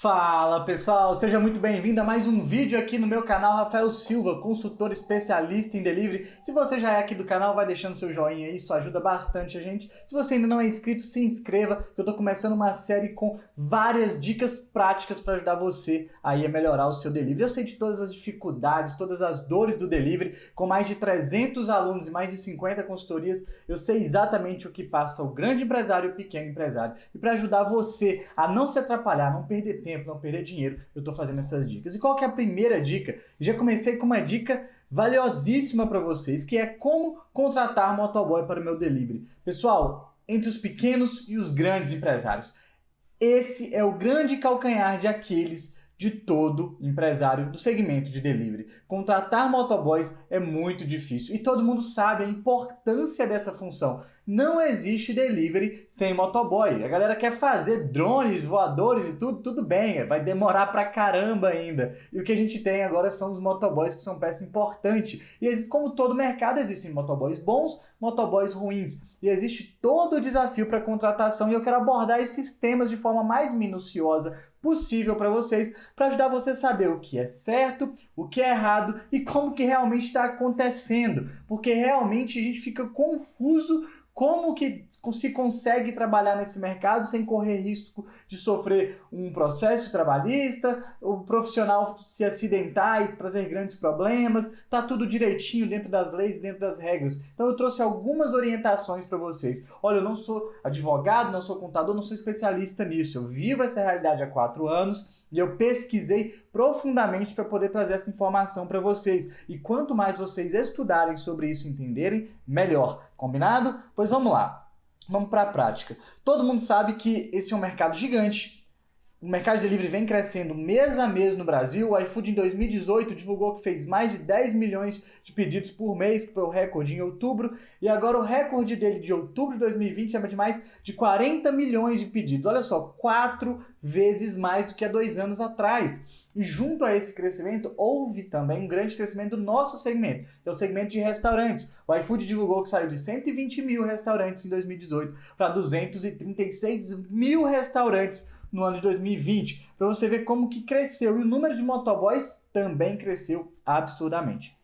Fala pessoal, seja muito bem-vindo a mais um vídeo aqui no meu canal Rafael Silva, consultor especialista em delivery. Se você já é aqui do canal, vai deixando seu joinha aí, isso ajuda bastante a gente. Se você ainda não é inscrito, se inscreva, que eu tô começando uma série com várias dicas práticas para ajudar você aí a melhorar o seu delivery. Eu sei de todas as dificuldades, todas as dores do delivery, com mais de 300 alunos e mais de 50 consultorias, eu sei exatamente o que passa o grande empresário e o pequeno empresário. E para ajudar você a não se atrapalhar, não perder tempo, não perder dinheiro, eu estou fazendo essas dicas. E qual que é a primeira dica? Já comecei com uma dica valiosíssima para vocês, que é como contratar motoboy para o meu delivery. Pessoal, entre os pequenos e os grandes empresários, esse é o grande calcanhar de Aquiles de todo empresário do segmento de delivery. Contratar motoboys é muito difícil e todo mundo sabe a importância dessa função. Não existe delivery sem motoboy. A galera quer fazer drones, voadores e tudo bem, vai demorar pra caramba ainda. E o que a gente tem agora são os motoboys, que são peça importante. E como todo mercado, existem motoboys bons, motoboys ruins. E existe todo o desafio para contratação e eu quero abordar esses temas de forma mais minuciosa possível para vocês, para ajudar você a saber o que é certo, o que é errado e como que realmente está acontecendo, porque realmente a gente fica confuso como que se consegue trabalhar nesse mercado sem correr risco de sofrer um processo trabalhista, o profissional se acidentar e trazer grandes problemas, tá tudo direitinho dentro das leis, dentro das regras. Então eu trouxe algumas orientações para vocês. Olha, eu não sou advogado, não sou contador, não sou especialista nisso. Eu vivo essa realidade há 4 anos e eu pesquisei profundamente para poder trazer essa informação para vocês. E quanto mais vocês estudarem sobre isso e entenderem, melhor. Combinado? Pois vamos lá. Vamos para a prática. Todo mundo sabe que esse é um mercado gigante. O mercado de delivery vem crescendo mês a mês no Brasil. O iFood em 2018 divulgou que fez mais de 10 milhões de pedidos por mês, que foi o recorde em outubro. E agora o recorde dele de outubro de 2020 é de mais de 40 milhões de pedidos. Olha só, 4 vezes mais do que há 2 anos atrás. E junto a esse crescimento, houve também um grande crescimento do nosso segmento, que é o segmento de restaurantes. O iFood divulgou que saiu de 120 mil restaurantes em 2018 para 236 mil restaurantes no ano de 2020, para você ver como que cresceu. E o número de motoboys também cresceu absurdamente.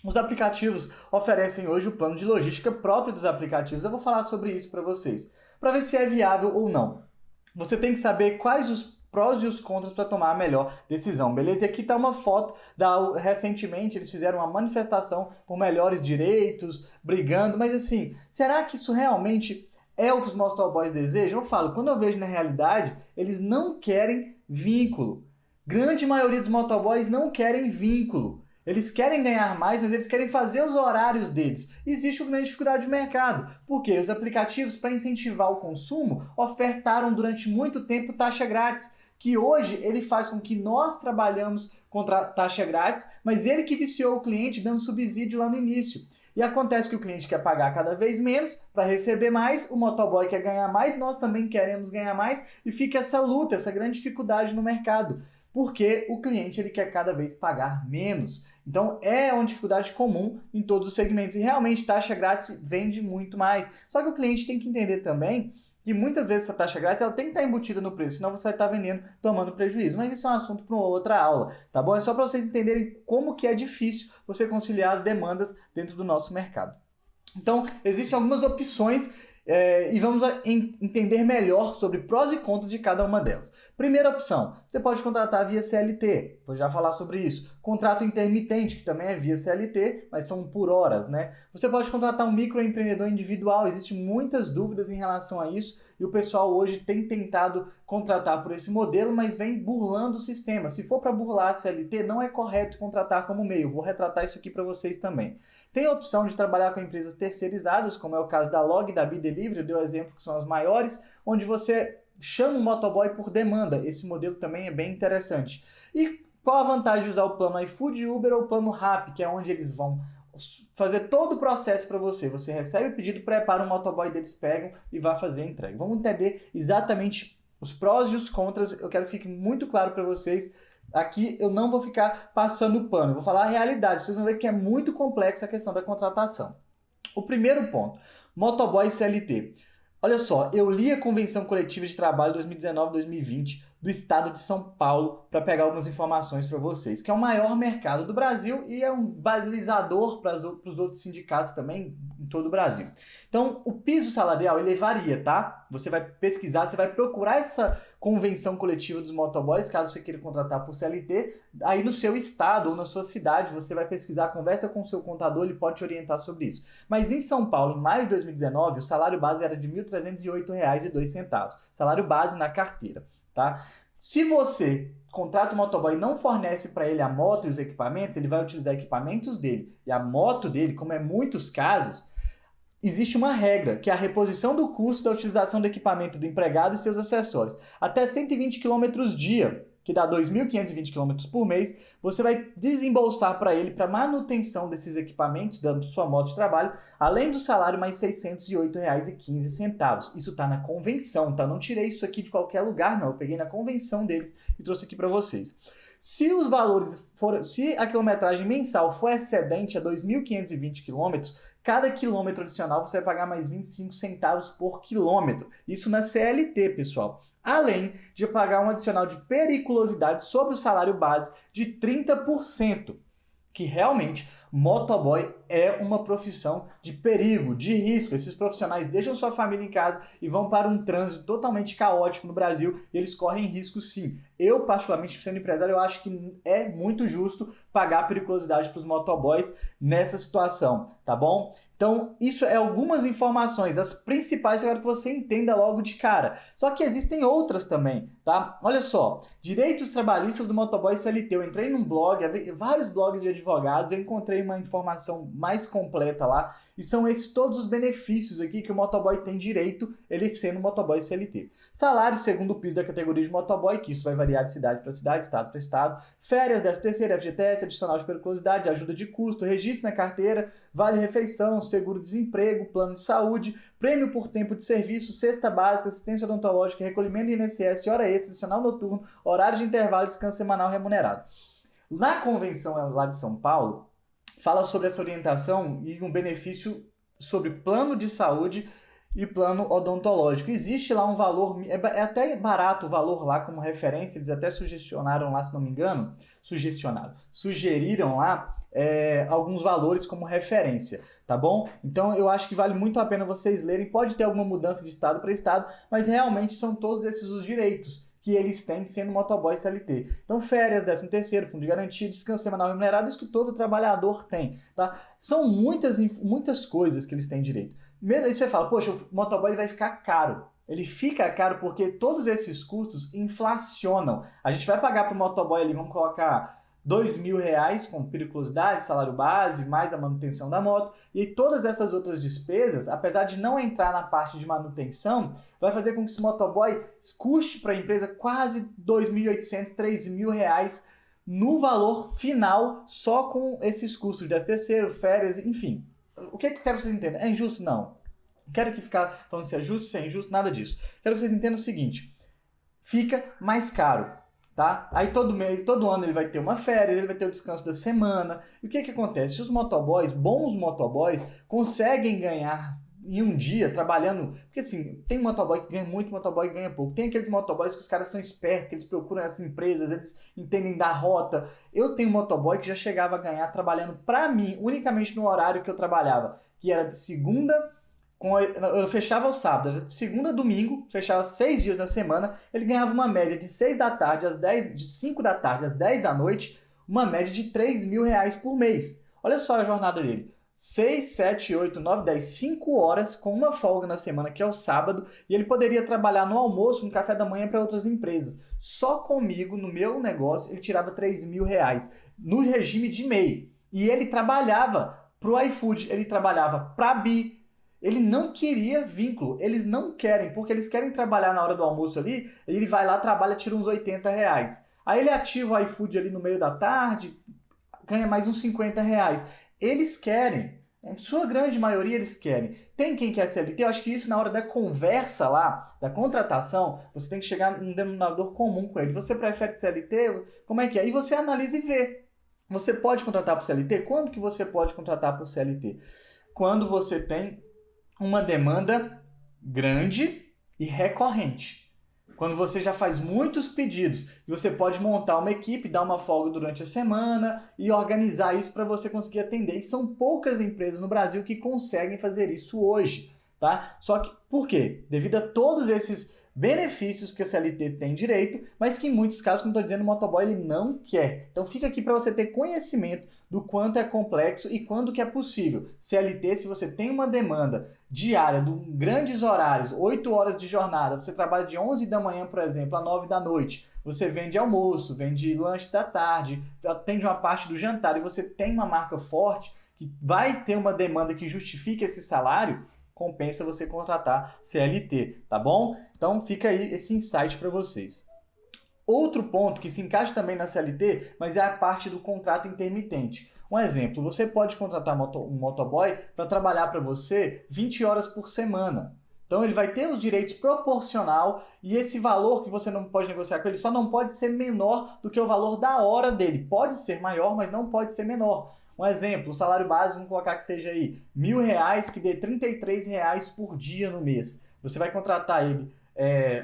Os aplicativos oferecem hoje o plano de logística próprio dos aplicativos. Eu vou falar sobre isso para vocês, para ver se é viável ou não. Você tem que saber quais os prós e os contras para tomar a melhor decisão, beleza? E aqui está uma foto recentemente eles fizeram uma manifestação por melhores direitos, brigando, mas assim, será que isso realmente é o que os motoboys desejam? Eu falo, quando eu vejo na realidade, eles não querem vínculo. Grande maioria dos motoboys não querem vínculo. Eles querem ganhar mais, mas eles querem fazer os horários deles. Existe uma grande dificuldade de mercado. Por quê? Os aplicativos, para incentivar o consumo, ofertaram durante muito tempo taxa grátis, que hoje ele faz com que nós trabalhamos contra taxa grátis, mas ele que viciou o cliente dando subsídio lá no início. E acontece que o cliente quer pagar cada vez menos para receber mais, o motoboy quer ganhar mais, nós também queremos ganhar mais, e fica essa luta, essa grande dificuldade no mercado. Porque o cliente ele quer cada vez pagar menos. Então é uma dificuldade comum em todos os segmentos. E realmente taxa grátis vende muito mais. Só que o cliente tem que entender também que muitas vezes essa taxa grátis ela tem que estar embutida no preço, senão você vai estar vendendo tomando prejuízo. Mas isso é um assunto para uma outra aula, tá bom? É só para vocês entenderem como que é difícil você conciliar as demandas dentro do nosso mercado. Então, existem algumas opções e vamos entender melhor sobre prós e contras de cada uma delas. Primeira opção, você pode contratar via CLT, vou já falar sobre isso. Contrato intermitente, que também é via CLT, mas são por horas, né? Você pode contratar um microempreendedor individual, existem muitas dúvidas em relação a isso e o pessoal hoje tem tentado contratar por esse modelo, mas vem burlando o sistema. Se for para burlar a CLT, não é correto contratar como meio. Vou retratar isso aqui para vocês também. Tem a opção de trabalhar com empresas terceirizadas, como é o caso da Log e da Bidelivery, eu dei o exemplo que são as maiores, onde você chama um motoboy por demanda. Esse modelo também é bem interessante. E qual a vantagem de usar o plano iFood, Uber ou o plano Rappi, que é onde eles vão fazer todo o processo para você. Você recebe o pedido, prepara um motoboy deles, pegam e vai fazer a entrega. Vamos entender exatamente os prós e os contras. Eu quero que fique muito claro para vocês. Aqui eu não vou ficar passando pano, eu vou falar a realidade. Vocês vão ver que é muito complexa a questão da contratação. O primeiro ponto, motoboy CLT. Olha só, eu li a Convenção Coletiva de Trabalho 2019-2020 do estado de São Paulo para pegar algumas informações para vocês, que é o maior mercado do Brasil e é um balizador para os outros sindicatos também em todo o Brasil. Então, o piso salarial, ele varia, tá? Você vai pesquisar, você vai procurar essa convenção coletiva dos motoboys, caso você queira contratar por CLT, aí no seu estado ou na sua cidade, você vai pesquisar, conversa com o seu contador, ele pode te orientar sobre isso. Mas em São Paulo, em maio de 2019, o salário base era de R$ 1.308,02, salário base na carteira. Tá? Se você contrata o motoboy e não fornece para ele a moto e os equipamentos, ele vai utilizar equipamentos dele e a moto dele, como é muitos casos, existe uma regra, que é a reposição do custo da utilização do equipamento do empregado e seus acessórios. Até 120 km dia, que dá 2.520 km por mês, você vai desembolsar para ele para manutenção desses equipamentos da sua moto de trabalho, além do salário mais R$ 608,15. Isso está na convenção, tá? Não tirei isso aqui de qualquer lugar, não. Eu peguei na convenção deles e trouxe aqui para vocês. Se os valores se a quilometragem mensal for excedente a 2.520 km, cada quilômetro adicional você vai pagar mais 25 centavos por quilômetro. Isso na CLT, pessoal. Além de pagar um adicional de periculosidade sobre o salário base de 30%, que realmente motoboy é uma profissão de perigo, de risco. Esses profissionais deixam sua família em casa e vão para um trânsito totalmente caótico no Brasil e eles correm risco sim. Eu, particularmente, sendo empresário, eu acho que é muito justo pagar periculosidade para os motoboys nessa situação, tá bom? Então, isso é algumas informações, as principais que eu quero que você entenda logo de cara. Só que existem outras também, tá? Olha só, direitos trabalhistas do motoboy CLT. Eu entrei num blog, vários blogs de advogados, eu encontrei uma informação mais completa lá, e são esses todos os benefícios aqui que o motoboy tem direito, ele sendo motoboy CLT. Salário segundo o piso da categoria de motoboy, que isso vai variar de cidade para cidade, estado para estado. Férias, 13º, FGTS, adicional de periculosidade, ajuda de custo, registro na carteira, vale-refeição, seguro-desemprego, plano de saúde, prêmio por tempo de serviço, cesta básica, assistência odontológica, recolhimento do INSS, hora extra, adicional noturno, horário de intervalo, descanso semanal remunerado. Na convenção lá de São Paulo, fala sobre essa orientação e um benefício sobre plano de saúde e plano odontológico. Existe lá um valor, é até barato o valor lá como referência, eles até sugestionaram lá, se não me engano, sugeriram lá alguns valores como referência, tá bom? Então eu acho que vale muito a pena vocês lerem, pode ter alguma mudança de estado para estado, mas realmente são todos esses os direitos que eles têm sendo motoboy CLT. Então, férias, 13º, fundo de garantia, descanso semanal remunerado, isso que todo trabalhador tem, tá? São muitas coisas que eles têm direito. Mesmo aí você fala, poxa, o motoboy vai ficar caro. Ele fica caro porque todos esses custos inflacionam. A gente vai pagar para o motoboy ali, vamos colocar R$2.000 com periculosidade, salário base, mais a manutenção da moto, e todas essas outras despesas, apesar de não entrar na parte de manutenção, vai fazer com que esse motoboy custe para a empresa quase R$2.800, R$3.000 no valor final, só com esses custos de 13º, férias, enfim. O que eu quero que vocês entendam? É injusto? Não. Não quero que ficar falando se é justo, se é injusto, nada disso. Quero que vocês entendam o seguinte, fica mais caro. Tá? Aí todo ano ele vai ter uma férias, ele vai ter o descanso da semana. E o que acontece? Os motoboys, bons motoboys, conseguem ganhar em um dia trabalhando... Porque assim, tem motoboy que ganha muito, motoboy que ganha pouco. Tem aqueles motoboys que os caras são espertos, que eles procuram as empresas, eles entendem da rota. Eu tenho motoboy que já chegava a ganhar trabalhando para mim, unicamente no horário que eu trabalhava, que era de segunda... Eu fechava o sábado, de segunda a domingo, fechava 6 dias na semana, ele ganhava uma média de 6 da tarde às 10, de 5 da tarde às 10 da noite, uma média de R$3.000 por mês. Olha só a jornada dele. 6, 7, 8, 9, 10, 5 horas com uma folga na semana, que é o sábado, e ele poderia trabalhar no almoço, no café da manhã para outras empresas. Só comigo, no meu negócio, ele tirava R$3.000 no regime de MEI. E ele trabalhava para o iFood, ele trabalhava para a Bi. Ele não queria vínculo, eles não querem, porque eles querem trabalhar na hora do almoço ali, e ele vai lá, trabalha, tira uns R$80. Aí ele ativa o iFood ali no meio da tarde, ganha mais uns R$50. Eles querem, em sua grande maioria eles querem. Tem quem quer CLT, eu acho que isso na hora da conversa lá, da contratação, você tem que chegar num denominador comum com ele. Você prefere CLT? Como é que é? E você analisa e vê. Você pode contratar por CLT? Quando que você pode contratar por CLT? Quando você tem uma demanda grande e recorrente. Quando você já faz muitos pedidos, você pode montar uma equipe, dar uma folga durante a semana e organizar isso para você conseguir atender. E são poucas empresas no Brasil que conseguem fazer isso hoje, tá? Só que, por quê? Devido a todos esses benefícios que a CLT tem direito, mas que em muitos casos, como estou dizendo, o motoboy ele não quer. Então fica aqui para você ter conhecimento do quanto é complexo e quando que é possível. CLT, se você tem uma demanda diária, de grandes horários, 8 horas de jornada, você trabalha de 11 da manhã, por exemplo, a 9 da noite, você vende almoço, vende lanche da tarde, atende uma parte do jantar e você tem uma marca forte que vai ter uma demanda que justifique esse salário, compensa você contratar CLT, tá bom? Então fica aí esse insight para vocês. Outro ponto que se encaixa também na CLT, mas é a parte do contrato intermitente. Um exemplo, você pode contratar um motoboy para trabalhar para você 20 horas por semana. Então ele vai ter os direitos proporcional e esse valor que você não pode negociar com ele só não pode ser menor do que o valor da hora dele. Pode ser maior, mas não pode ser menor. Um exemplo, o salário básico, vamos colocar que seja aí R$1.000, que dê R$33 por dia no mês. Você vai contratar ele,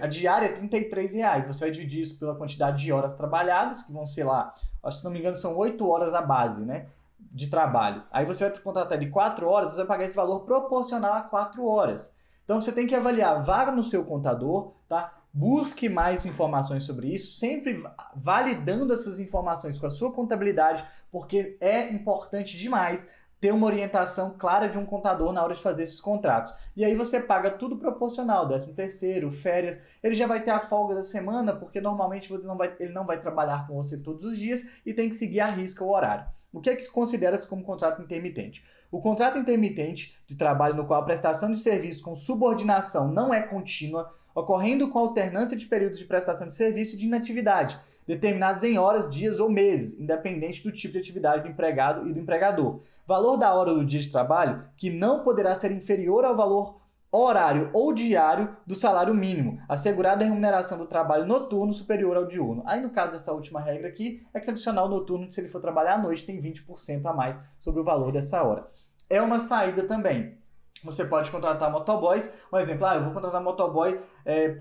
a diária é R$33. Você vai dividir isso pela quantidade de horas trabalhadas, que vão ser lá, acho que se não me engano são 8 horas a base, né, de trabalho. Aí você vai contratar de 4 horas, você vai pagar esse valor proporcional a 4 horas. Então você tem que avaliar vaga no seu contador, tá? Busque mais informações sobre isso, sempre validando essas informações com a sua contabilidade, porque é importante demais ter uma orientação clara de um contador na hora de fazer esses contratos. E aí você paga tudo proporcional, 13º, férias, ele já vai ter a folga da semana, porque normalmente ele não vai trabalhar com você todos os dias e tem que seguir à risca o horário. O que é que se considera como contrato intermitente? O contrato intermitente de trabalho no qual a prestação de serviço com subordinação não é contínua, ocorrendo com alternância de períodos de prestação de serviço e de inatividade, determinados em horas, dias ou meses, independente do tipo de atividade do empregado e do empregador. Valor da hora do dia de trabalho que não poderá ser inferior ao valor horário ou diário do salário mínimo, assegurada a remuneração do trabalho noturno superior ao diurno. Aí no caso dessa última regra aqui, é que adicionar o noturno, se ele for trabalhar à noite, tem 20% a mais sobre o valor dessa hora. É uma saída também. Você pode contratar motoboys, um exemplo, eu vou contratar motoboy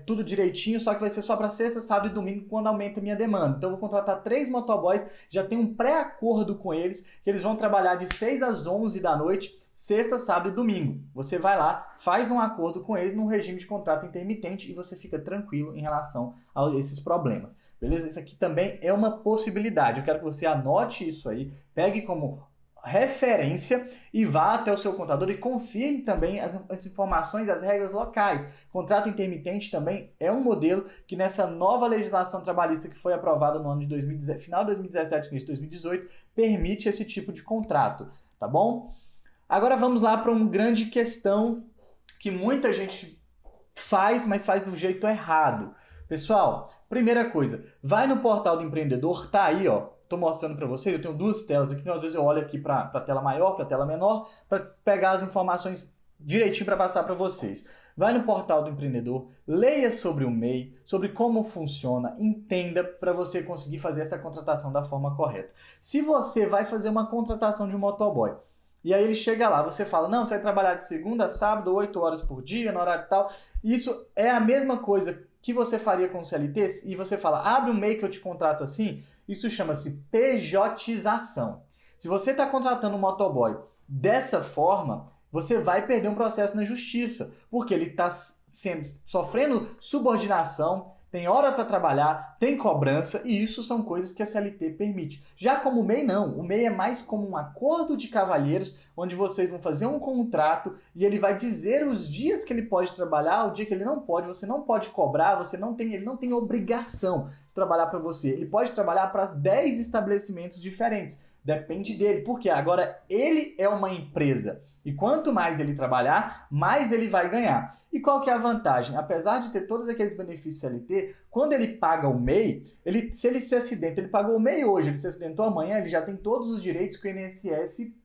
tudo direitinho, só que vai ser só para sexta, sábado e domingo quando aumenta a minha demanda. Então eu vou contratar 3 motoboys, já tem um pré-acordo com eles, que eles vão trabalhar de 6 às 11 da noite, sexta, sábado e domingo. Você vai lá, faz um acordo com eles num regime de contrato intermitente e você fica tranquilo em relação a esses problemas. Beleza? Isso aqui também é uma possibilidade. Eu quero que você anote isso aí, pegue como referência e vá até o seu contador e confirme também as informações, as regras locais. Contrato intermitente também é um modelo que nessa nova legislação trabalhista que foi aprovada no ano de 2017, final de 2017, início de 2018, permite esse tipo de contrato, tá bom? Agora vamos lá para uma grande questão que muita gente faz, mas faz do jeito errado. Pessoal, primeira coisa, vai no portal do empreendedor, tá aí, ó. Estou mostrando para vocês, eu tenho 2 telas aqui, então às vezes eu olho aqui para a tela maior, para a tela menor, para pegar as informações direitinho para passar para vocês. Vai no portal do empreendedor, leia sobre o MEI, sobre como funciona, entenda para você conseguir fazer essa contratação da forma correta. Se você vai fazer uma contratação de um motoboy, e aí ele chega lá, você fala, não, você vai trabalhar de segunda a sábado, 8 horas por dia, no horário tal, isso é a mesma coisa que você faria com o CLT, e você fala, abre um MEI que eu te contrato assim, isso chama-se pejotização. Se você está contratando um motoboy dessa forma, você vai perder um processo na justiça, porque ele está sofrendo subordinação, tem hora para trabalhar, tem cobrança, e isso são coisas que a CLT permite. Já como o MEI, não. O MEI é mais como um acordo de cavalheiros, onde vocês vão fazer um contrato e ele vai dizer os dias que ele pode trabalhar, o dia que ele não pode, você não pode cobrar, ele não tem obrigação de trabalhar para você. Ele pode trabalhar para 10 estabelecimentos diferentes. Depende dele, porque agora ele é uma empresa. E quanto mais ele trabalhar, mais ele vai ganhar. E qual que é a vantagem? Apesar de ter todos aqueles benefícios CLT, quando ele paga o MEI, se ele se acidenta, ele pagou o MEI hoje, ele se acidentou amanhã, ele já tem todos os direitos que o INSS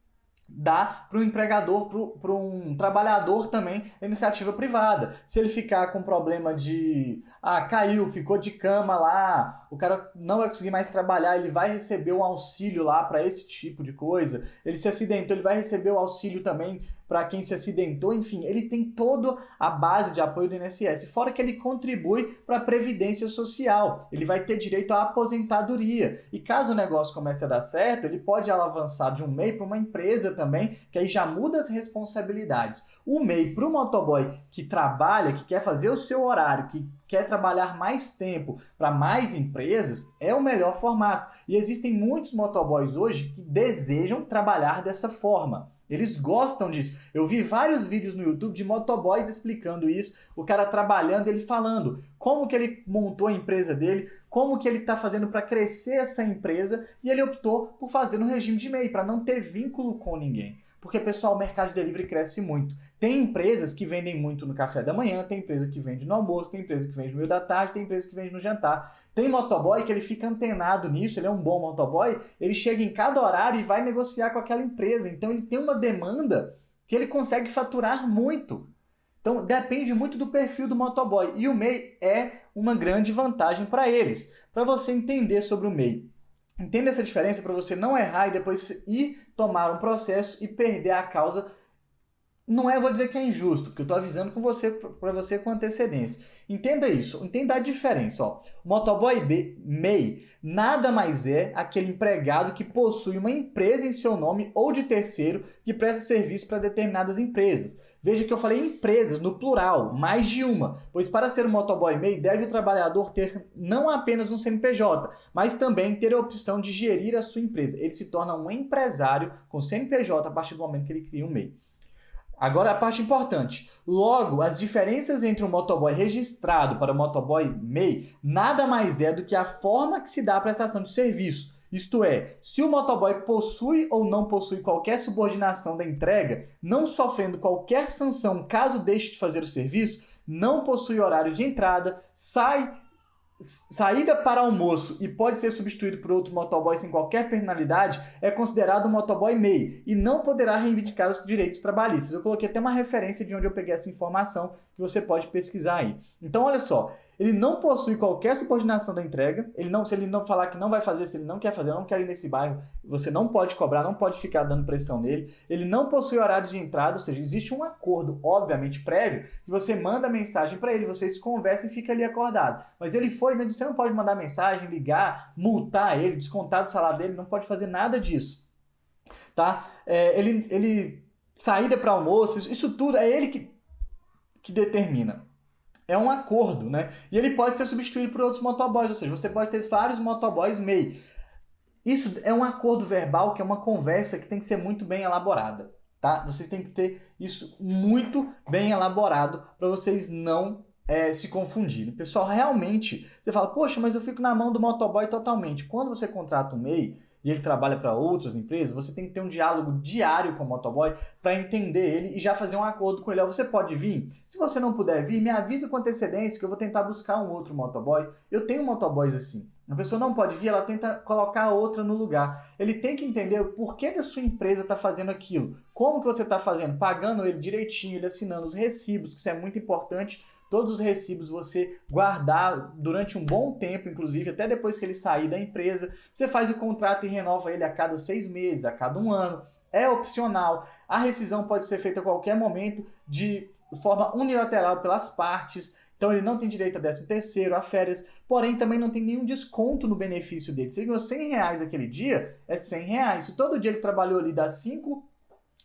dá para o empregador, para um trabalhador também, iniciativa privada. Se ele ficar com problema de caiu, ficou de cama lá, o cara não vai conseguir mais trabalhar, ele vai receber um auxílio lá para esse tipo de coisa. Ele se acidentou, ele vai receber o auxílio também para quem se acidentou. Enfim, ele tem toda a base de apoio do INSS. Fora que ele contribui para a Previdência Social. Ele vai ter direito à aposentadoria. E caso o negócio comece a dar certo, ele pode avançar de um MEI para uma empresa também, que aí já muda as responsabilidades. O MEI para o motoboy que trabalha, que quer fazer o seu horário, que quer trabalhar mais tempo para mais empresas, é o melhor formato. E existem muitos motoboys hoje que desejam trabalhar dessa forma. Eles gostam disso. Eu vi vários vídeos no YouTube de motoboys explicando isso, o cara trabalhando, ele falando como que ele montou a empresa dele, como que ele está fazendo para crescer essa empresa, e ele optou por fazer no regime de MEI, para não ter vínculo com ninguém. Porque, pessoal, o mercado de delivery cresce muito. Tem empresas que vendem muito no café da manhã, tem empresa que vende no almoço, tem empresa que vende no meio da tarde, tem empresa que vende no jantar. Tem motoboy que ele fica antenado nisso, ele é um bom motoboy, ele chega em cada horário e vai negociar com aquela empresa. Então ele tem uma demanda que ele consegue faturar muito. Então depende muito do perfil do motoboy. E o MEI é uma grande vantagem para eles. Para você entender sobre o MEI, entenda essa diferença para você não errar e depois ir tomar um processo e perder a causa. Não é, vou dizer que é injusto, porque eu estou avisando para você com antecedência. Entenda isso, entenda a diferença. Ó. O motoboy MEI nada mais é aquele empregado que possui uma empresa em seu nome ou de terceiro que presta serviço para determinadas empresas. Veja que eu falei empresas, no plural, mais de uma, pois para ser um motoboy MEI deve o trabalhador ter não apenas um CNPJ, mas também ter a opção de gerir a sua empresa. Ele se torna um empresário com CNPJ a partir do momento que ele cria um MEI. Agora a parte importante. Logo, as diferenças entre o motoboy registrado para o motoboy MEI nada mais é do que a forma que se dá a prestação de serviço. Isto é, se o motoboy possui ou não possui qualquer subordinação da entrega, não sofrendo qualquer sanção caso deixe de fazer o serviço, não possui horário de entrada, saída para almoço e pode ser substituído por outro motoboy sem qualquer penalidade, é considerado um motoboy MEI e não poderá reivindicar os direitos trabalhistas. Eu coloquei até uma referência de onde eu peguei essa informação que você pode pesquisar aí. Então, olha só, ele não possui qualquer subordinação da entrega, se ele não falar que não vai fazer, se ele não quer fazer, eu não quero ir nesse bairro, você não pode cobrar, não pode ficar dando pressão nele. Ele não possui horário de entrada, ou seja, existe um acordo, obviamente, prévio, que você manda mensagem para ele, vocês conversam e fica ali acordado. Mas ele foi, né, você não pode mandar mensagem, ligar, multar ele, descontar do salário dele, não pode fazer nada disso. Tá? Saída para almoço, isso tudo é ele que determina. É um acordo, né? E ele pode ser substituído por outros motoboys, ou seja, você pode ter vários motoboys MEI. Isso é um acordo verbal, que é uma conversa que tem que ser muito bem elaborada, tá? Vocês têm que ter isso muito bem elaborado para vocês não se confundirem. Pessoal, realmente, você fala, poxa, mas eu fico na mão do motoboy totalmente. Quando você contrata um MEI, e ele trabalha para outras empresas, você tem que ter um diálogo diário com o motoboy para entender ele e já fazer um acordo com ele. Você pode vir? Se você não puder vir, me avisa com antecedência que eu vou tentar buscar um outro motoboy. Eu tenho motoboys assim. A pessoa não pode vir, ela tenta colocar outra no lugar. Ele tem que entender o porquê da sua empresa está fazendo aquilo. Como que você está fazendo? Pagando ele direitinho, ele assinando os recibos, que isso é muito importante. Todos os recibos você guardar durante um bom tempo, inclusive, até depois que ele sair da empresa. Você faz o contrato e renova ele a cada 6 meses, a cada 1 ano. É opcional. A rescisão pode ser feita a qualquer momento de forma unilateral pelas partes. Então ele não tem direito a 13º, a férias, porém também não tem nenhum desconto no benefício dele. Se ele ganhou R$100 aquele dia, é R$100. Se todo dia ele trabalhou ali das 5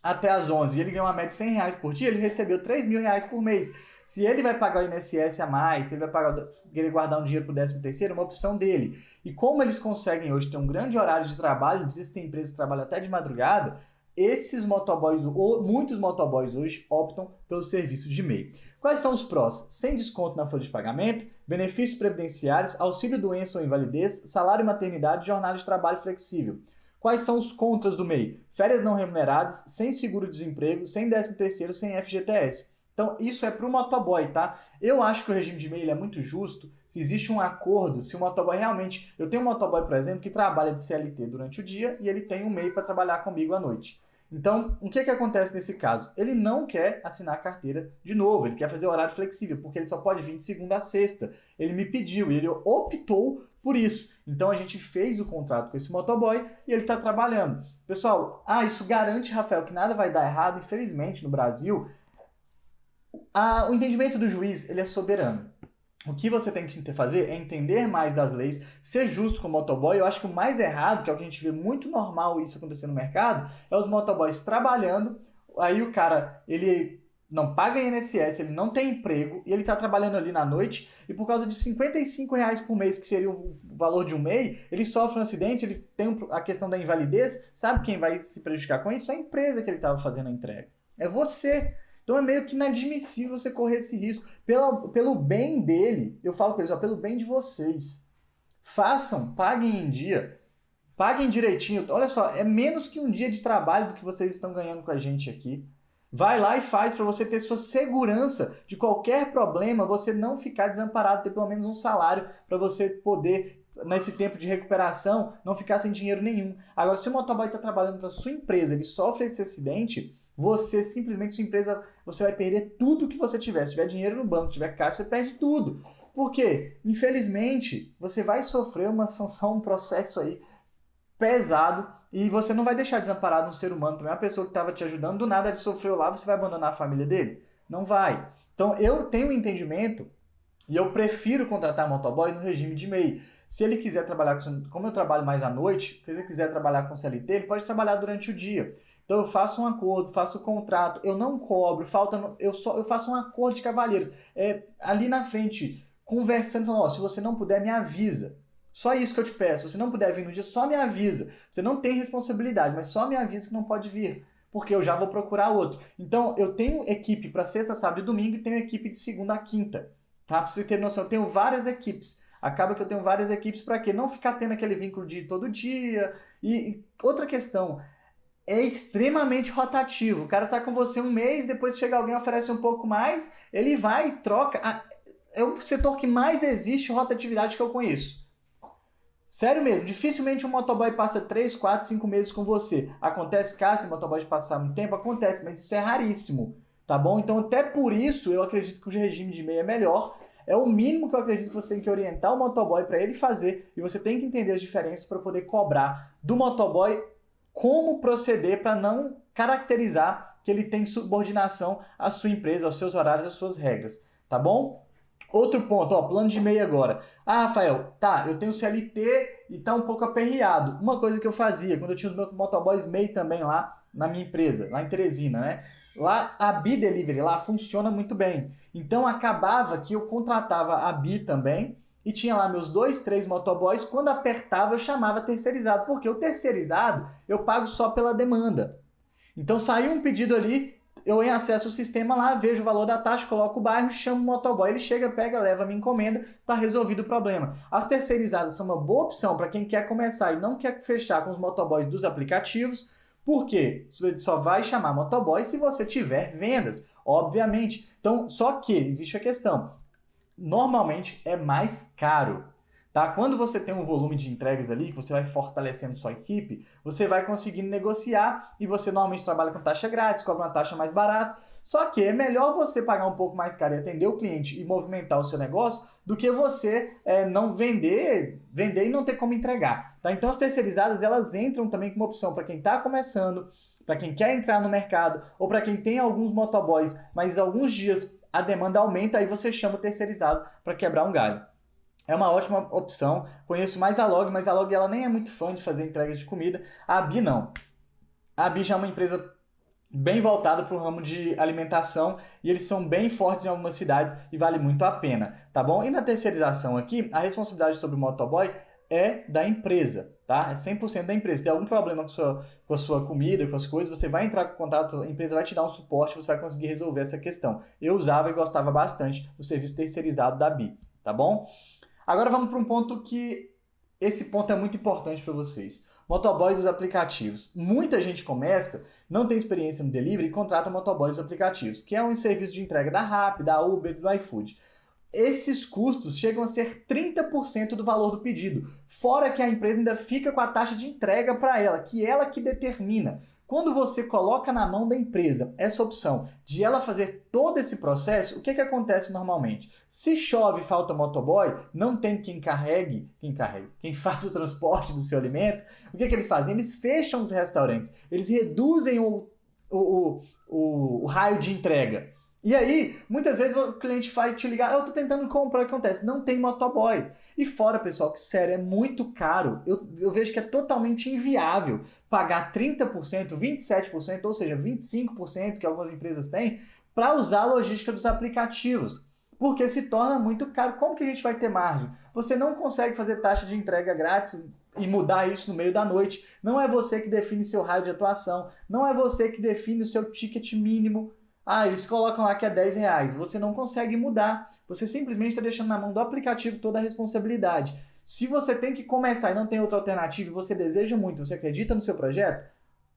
até as 11 e ele ganhou uma média de R$100 por dia, ele recebeu R$3.000 por mês. Se ele vai pagar o INSS a mais, se ele vai querer guardar um dinheiro para o 13º, é uma opção dele. E como eles conseguem hoje ter um grande horário de trabalho, existem empresas que trabalham até de madrugada, esses motoboys, ou muitos motoboys hoje, optam pelo serviço de MEI. Quais são os prós? Sem desconto na folha de pagamento, benefícios previdenciários, auxílio doença ou invalidez, salário maternidade e jornada de trabalho flexível. Quais são os contras do MEI? Férias não remuneradas, sem seguro-desemprego, sem 13º, sem FGTS. Então, isso é para o motoboy, tá? Eu acho que o regime de MEI é muito justo se existe um acordo, se o motoboy realmente... Eu tenho um motoboy, por exemplo, que trabalha de CLT durante o dia e ele tem um MEI para trabalhar comigo à noite. Então, o que acontece nesse caso? Ele não quer assinar a carteira de novo, ele quer fazer horário flexível, porque ele só pode vir de segunda a sexta. Ele me pediu e ele optou por isso. Então, a gente fez o contrato com esse motoboy e ele está trabalhando. Pessoal, isso garante, Rafael, que nada vai dar errado. Infelizmente, no Brasil, o entendimento do juiz ele é soberano. O que você tem que fazer é entender mais das leis, ser justo com o motoboy. Eu acho que o mais errado, que é o que a gente vê muito normal isso acontecer no mercado, é os motoboys trabalhando, aí o cara, ele não paga INSS, ele não tem emprego, e ele está trabalhando ali na noite, e por causa de R$ 55 por mês, que seria o valor de um MEI, ele sofre um acidente, ele tem a questão da invalidez. Sabe quem vai se prejudicar com isso? É a empresa que ele estava fazendo a entrega. É você. Então é meio que inadmissível você correr esse risco. Pelo bem dele, eu falo com eles, pelo bem de vocês. Façam, paguem em dia, paguem direitinho. Olha só, é menos que um dia de trabalho do que vocês estão ganhando com a gente aqui. Vai lá e faz para você ter sua segurança de qualquer problema, você não ficar desamparado, ter pelo menos um salário para você poder, nesse tempo de recuperação, não ficar sem dinheiro nenhum. Agora, se o motoboy está trabalhando para sua empresa, ele sofre esse acidente, você simplesmente, sua empresa, você vai perder tudo que você tiver. Se tiver dinheiro no banco, se tiver caixa, você perde tudo. Por quê? Infelizmente, você vai sofrer uma sanção, um processo aí pesado, e você não vai deixar desamparado um ser humano também. Uma pessoa que estava te ajudando, do nada ele sofreu lá, você vai abandonar a família dele? Não vai. Então, eu tenho um entendimento e eu prefiro contratar motoboy no regime de MEI. Se ele quiser trabalhar, como eu trabalho mais à noite, se ele quiser trabalhar com CLT, ele pode trabalhar durante o dia. Então eu faço um acordo, faço o contrato, eu não cobro, eu faço um acordo de cavalheiros. Ali na frente, conversando, falando, se você não puder, me avisa. Só isso que eu te peço. Se você não puder vir no dia, só me avisa. Você não tem responsabilidade, mas só me avisa que não pode vir, porque eu já vou procurar outro. Então eu tenho equipe para sexta, sábado e domingo e tenho equipe de segunda a quinta. Tá? Para vocês terem noção, eu tenho várias equipes. Acaba que eu tenho várias equipes para quê? Não ficar tendo aquele vínculo de todo dia. E outra questão, é extremamente rotativo. O cara tá com você um mês, depois chega alguém, oferece um pouco mais, ele vai e troca. É o setor que mais existe rotatividade que eu conheço. Sério mesmo, dificilmente um motoboy passa 3, 4, 5 meses com você. Acontece caso tem motoboy de passar muito tempo? Acontece, mas isso é raríssimo, tá bom? Então até por isso eu acredito que o regime de MEI é melhor. É o mínimo que eu acredito que você tem que orientar o motoboy para ele fazer, e você tem que entender as diferenças para poder cobrar do motoboy como proceder para não caracterizar que ele tem subordinação à sua empresa, aos seus horários, às suas regras, tá bom? Outro ponto, plano de MEI agora. Rafael, eu tenho CLT e tá um pouco aperreado. Uma coisa que eu fazia, quando eu tinha os meus motoboys MEI também lá na minha empresa, lá em Teresina, né? Lá a Bi Delivery lá funciona muito bem. Então acabava que eu contratava a Bi também e tinha lá meus 2, 3 motoboys. Quando apertava, eu chamava terceirizado, porque o terceirizado eu pago só pela demanda. Então saiu um pedido ali, eu acesso o sistema lá, vejo o valor da taxa, coloco o bairro, chamo o motoboy, ele chega, pega, leva a minha encomenda, tá resolvido o problema. As terceirizadas são uma boa opção para quem quer começar e não quer fechar com os motoboys dos aplicativos, porque você só vai chamar motoboy se você tiver vendas, obviamente. Então, só que existe a questão, normalmente é mais caro. Tá? Quando você tem um volume de entregas ali, que você vai fortalecendo sua equipe, você vai conseguindo negociar e você normalmente trabalha com taxa grátis, cobra uma taxa mais barata. Só que é melhor você pagar um pouco mais caro e atender o cliente e movimentar o seu negócio do que você não vender e não ter como entregar. Tá? Então as terceirizadas elas entram também com uma opção para quem está começando, para quem quer entrar no mercado ou para quem tem alguns motoboys, mas alguns dias a demanda aumenta, aí você chama o terceirizado para quebrar um galho. É uma ótima opção. Conheço mais a Log, mas a Log ela nem é muito fã de fazer entregas de comida. A Bi não. A Bi já é uma empresa bem voltada para o ramo de alimentação e eles são bem fortes em algumas cidades e vale muito a pena, tá bom? E na terceirização aqui, a responsabilidade sobre o motoboy é da empresa, tá? É 100% da empresa. Se tem algum problema com a sua comida, com as coisas, você vai entrar em contato, a empresa vai te dar um suporte, você vai conseguir resolver essa questão. Eu usava e gostava bastante do serviço terceirizado da Bi, tá bom? Agora vamos para um ponto que esse ponto é muito importante para vocês. Motoboys dos aplicativos. Muita gente começa, não tem experiência no delivery e contrata motoboys dos aplicativos, que é um serviço de entrega da Rappi, da Uber e do iFood. Esses custos chegam a ser 30% do valor do pedido, fora que a empresa ainda fica com a taxa de entrega para ela, que ela que determina. Quando você coloca na mão da empresa essa opção de ela fazer todo esse processo, o que acontece normalmente? Se chove e falta motoboy, não tem quem faça o transporte do seu alimento, o que eles fazem? Eles fecham os restaurantes, eles reduzem o raio de entrega. E aí, muitas vezes o cliente vai te ligar, eu tô tentando comprar, o que acontece? Não tem motoboy. E fora, pessoal, que sério, é muito caro. Eu vejo que é totalmente inviável pagar 30%, 27%, ou seja, 25% que algumas empresas têm, para usar a logística dos aplicativos. Porque se torna muito caro. Como que a gente vai ter margem? Você não consegue fazer taxa de entrega grátis e mudar isso no meio da noite. Não é você que define seu raio de atuação. Não é você que define o seu ticket mínimo. Eles colocam lá que é R$10. Você não consegue mudar. Você simplesmente está deixando na mão do aplicativo toda a responsabilidade. Se você tem que começar e não tem outra alternativa e você deseja muito, você acredita no seu projeto,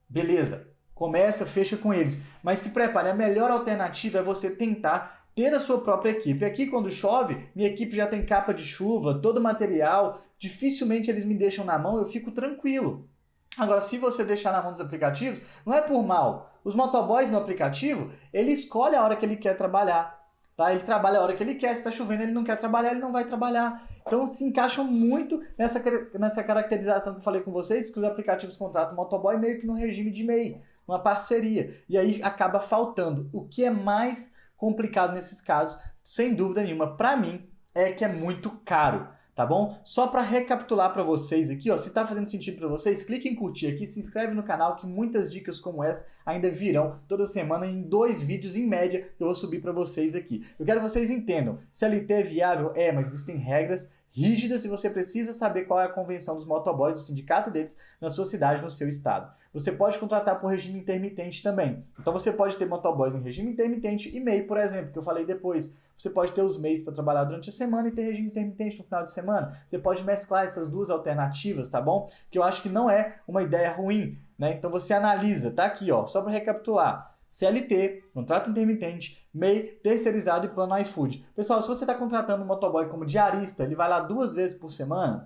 beleza. Começa, fecha com eles. Mas se prepare, a melhor alternativa é você tentar ter a sua própria equipe. Aqui, quando chove, minha equipe já tem capa de chuva, todo o material. Dificilmente eles me deixam na mão, eu fico tranquilo. Agora, se você deixar na mão dos aplicativos, não é por mal. Os motoboys no aplicativo, ele escolhe a hora que ele quer trabalhar. Tá? Ele trabalha a hora que ele quer. Se está chovendo, ele não quer trabalhar, ele não vai trabalhar. Então, se encaixam muito nessa caracterização que eu falei com vocês, que os aplicativos contratam o motoboy meio que no regime de MEI, uma parceria. E aí acaba faltando. O que é mais complicado nesses casos, sem dúvida nenhuma, para mim, é que é muito caro. Tá bom? Só para recapitular para vocês aqui, ó, se tá fazendo sentido para vocês, clique em curtir aqui, se inscreve no canal que muitas dicas como essa ainda virão toda semana em 2 vídeos em média que eu vou subir para vocês aqui. Eu quero que vocês entendam, CLT é viável? É, mas existem regras rígidas e você precisa saber qual é a convenção dos motoboys, do sindicato deles, na sua cidade, no seu estado. Você pode contratar por regime intermitente também. Então você pode ter motoboys em regime intermitente e MEI, por exemplo, que eu falei depois. Você pode ter os MEIs para trabalhar durante a semana e ter regime intermitente no final de semana. Você pode mesclar essas duas alternativas, tá bom? Que eu acho que não é uma ideia ruim, né? Então você analisa, tá aqui, ó, só para recapitular. CLT, contrato intermitente, MEI, terceirizado e plano iFood. Pessoal, se você está contratando um motoboy como diarista, ele vai lá 2 vezes por semana.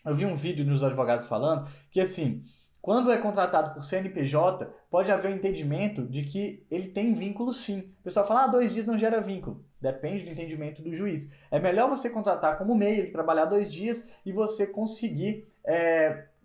Eu vi um vídeo dos advogados falando que, assim, quando é contratado por CNPJ, pode haver um entendimento de que ele tem vínculo sim. O pessoal fala, 2 dias não gera vínculo. Depende do entendimento do juiz. É melhor você contratar como MEI, ele trabalhar 2 dias e você conseguir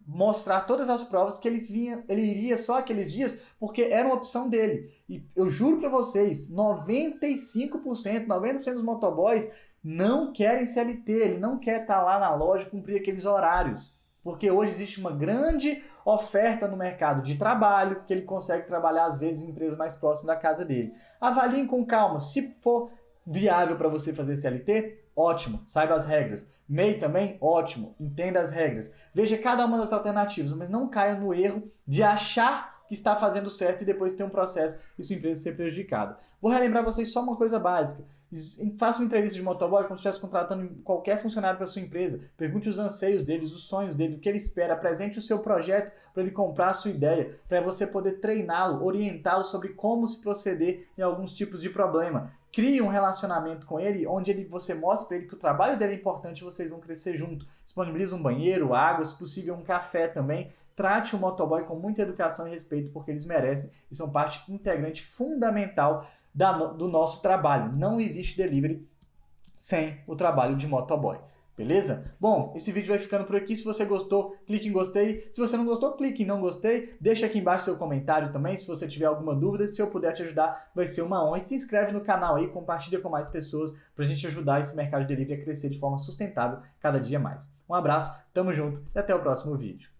mostrar todas as provas que ele iria só aqueles dias, porque era uma opção dele. E eu juro para vocês, 95%, 90% dos motoboys não querem CLT, ele não quer estar lá na loja e cumprir aqueles horários. Porque hoje existe uma grande oferta no mercado de trabalho, que ele consegue trabalhar às vezes em empresas mais próximas da casa dele. Avaliem com calma, se for viável para você fazer CLT, ótimo, saiba as regras. MEI também, ótimo, entenda as regras. Veja cada uma das alternativas, mas não caia no erro de achar que está fazendo certo e depois ter um processo e sua empresa ser prejudicada. Vou relembrar vocês só uma coisa básica. Faça uma entrevista de motoboy como se estivesse contratando qualquer funcionário para sua empresa. Pergunte os anseios deles, os sonhos dele, o que ele espera. Apresente o seu projeto para ele comprar a sua ideia, para você poder treiná-lo, orientá-lo sobre como se proceder em alguns tipos de problema. Crie um relacionamento com ele, onde você mostra para ele que o trabalho dele é importante e vocês vão crescer junto. Disponibilize um banheiro, água, se possível um café também. Trate o motoboy com muita educação e respeito, porque eles merecem e são parte integrante fundamental do nosso trabalho. Não existe delivery sem o trabalho de motoboy. Beleza? Bom, esse vídeo vai ficando por aqui. Se você gostou, clique em gostei. Se você não gostou, clique em não gostei. Deixa aqui embaixo seu comentário também, se você tiver alguma dúvida. Se eu puder te ajudar, vai ser uma honra. E se inscreve no canal aí, compartilha com mais pessoas pra gente ajudar esse mercado de delivery a crescer de forma sustentável cada dia mais. Um abraço, tamo junto e até o próximo vídeo.